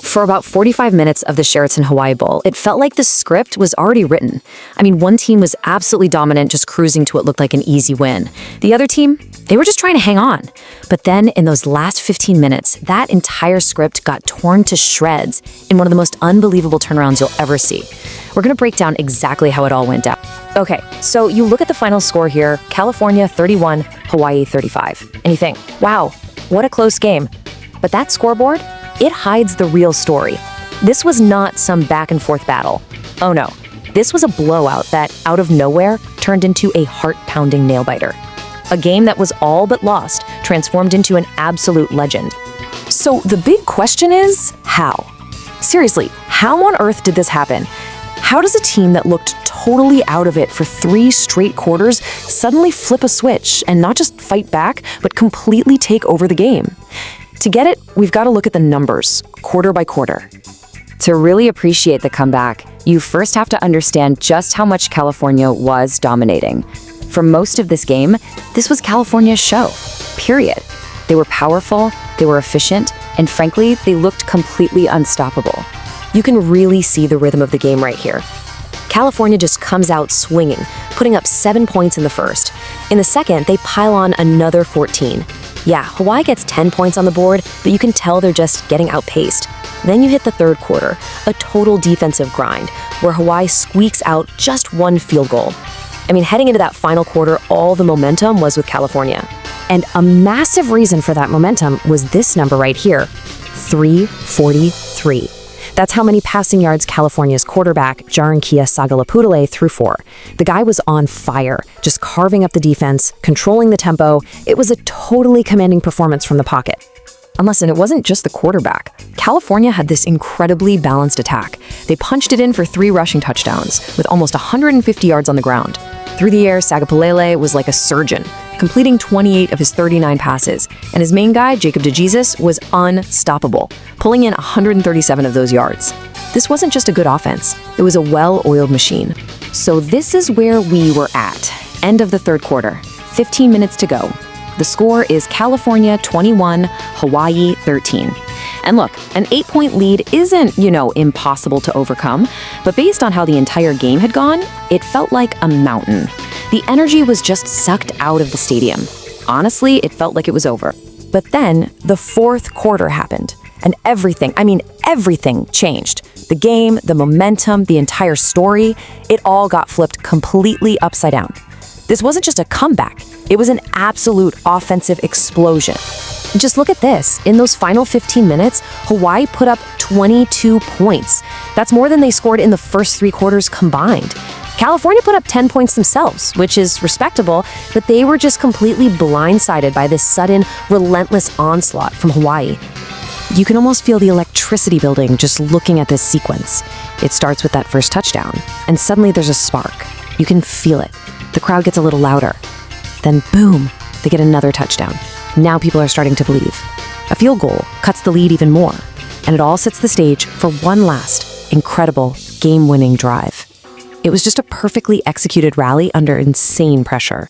For about 45 minutes of the Sheraton Hawai'i Bowl, it felt like the script was already written. One team was absolutely dominant, just cruising to what looked like an easy win. The other team, they were just trying to hang on. But then in those last 15 minutes, that entire script got torn to shreds in one of the most unbelievable turnarounds you'll ever see. We're going to break down exactly how it all went down. Okay, so you look at the final score here, California 31, Hawaii 35. And you think, wow, what a close game. But that scoreboard, it hides the real story. This was not some back and forth battle. Oh no, this was a blowout that, out of nowhere, turned into a heart-pounding nail-biter. A game that was all but lost, transformed into an absolute legend. So the big question is, how? Seriously, how on earth did this happen? How does a team that looked totally out of it for 3 straight quarters suddenly flip a switch and not just fight back, but completely take over the game? To get it, we've got to look at the numbers, quarter by quarter. To really appreciate the comeback, you first have to understand just how much California was dominating. For most of this game, this was California's show, period. They were powerful, they were efficient, and frankly, they looked completely unstoppable. You can really see the rhythm of the game right here. California just comes out swinging, putting up 7 points in the first. In the second, they pile on another 14. Yeah, Hawaii gets 10 points on the board, but you can tell they're just getting outpaced. Then you hit the third quarter, a total defensive grind, where Hawaii squeaks out just 1 field goal. Heading into that final quarter, all the momentum was with California. And a massive reason for that momentum was this number right here, 343. That's how many passing yards California's quarterback, Jaron-Keawe Sagapolutele, threw for. The guy was on fire, just carving up the defense, controlling the tempo. It was a totally commanding performance from the pocket. And listen, it wasn't just the quarterback. California had this incredibly balanced attack. They punched it in for 3 rushing touchdowns, with almost 150 yards on the ground. Through the air, Sagapolutele was like a surgeon, completing 28 of his 39 passes, and his main guy, Jacob DeJesus, was unstoppable, pulling in 137 of those yards. This wasn't just a good offense, it was a well-oiled machine. So this is where we were at. End of the third quarter, 15 minutes to go. The score is California 21, Hawaii 13. And look, an 8-point lead isn't, impossible to overcome, but based on how the entire game had gone, it felt like a mountain. The energy was just sucked out of the stadium. Honestly, it felt like it was over. But then, the fourth quarter happened, and everything changed. The game, the momentum, the entire story, it all got flipped completely upside down. This wasn't just a comeback, it was an absolute offensive explosion. Just look at this. In those final 15 minutes, Hawaii put up 22 points. That's more than they scored in the first 3 quarters combined. California put up 10 points themselves, which is respectable, but they were just completely blindsided by this sudden, relentless onslaught from Hawaii. You can almost feel the electricity building just looking at this sequence. It starts with that first touchdown, and suddenly there's a spark. You can feel it. The crowd gets a little louder. Then boom, they get another touchdown. Now people are starting to believe. A field goal cuts the lead even more, and it all sets the stage for one last, incredible, game-winning drive. It was just a perfectly executed rally under insane pressure.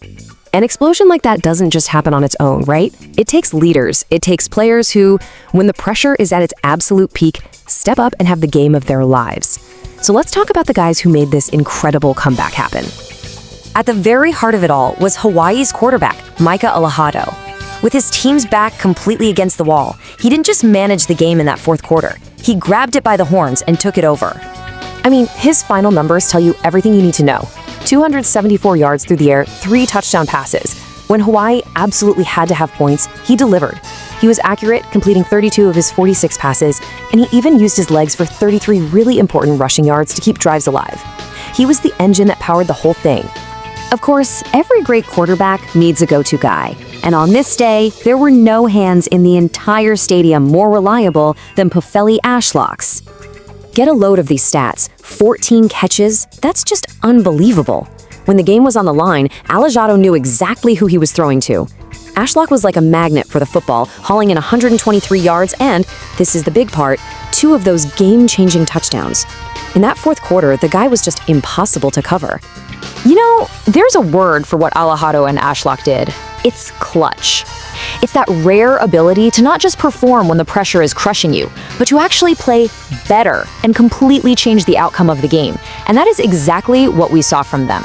An explosion like that doesn't just happen on its own, right? It takes leaders. It takes players who, when the pressure is at its absolute peak, step up and have the game of their lives. So let's talk about the guys who made this incredible comeback happen. At the very heart of it all was Hawaii's quarterback, Micah Alejado. With his team's back completely against the wall, he didn't just manage the game in that fourth quarter. He grabbed it by the horns and took it over. His final numbers tell you everything you need to know. 274 yards through the air, 3 touchdown passes. When Hawaii absolutely had to have points, he delivered. He was accurate, completing 32 of his 46 passes, and he even used his legs for 33 really important rushing yards to keep drives alive. He was the engine that powered the whole thing. Of course, every great quarterback needs a go-to guy. And on this day, there were no hands in the entire stadium more reliable than Pofele Ashlock's. Get a load of these stats. 14 catches, that's just unbelievable. When the game was on the line, Alejado knew exactly who he was throwing to. Ashlock was like a magnet for the football, hauling in 123 yards and, this is the big part, 2 of those game-changing touchdowns. In that fourth quarter, the guy was just impossible to cover. There's a word for what Alejado and Ashlock did. It's clutch. It's that rare ability to not just perform when the pressure is crushing you, but to actually play better and completely change the outcome of the game. And that is exactly what we saw from them.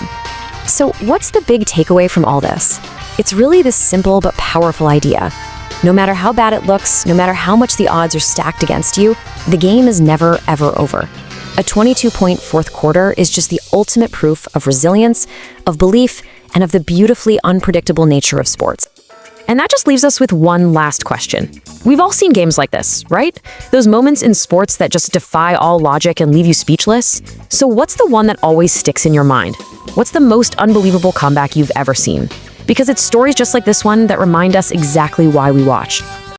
So what's the big takeaway from all this? It's really this simple but powerful idea. No matter how bad it looks, no matter how much the odds are stacked against you, the game is never, ever over. A 22-point fourth quarter is just the ultimate proof of resilience, of belief, and of the beautifully unpredictable nature of sports. And that just leaves us with one last question. We've all seen games like this, right? Those moments in sports that just defy all logic and leave you speechless. So what's the one that always sticks in your mind? What's the most unbelievable comeback you've ever seen? Because it's stories just like this one that remind us exactly why we watch.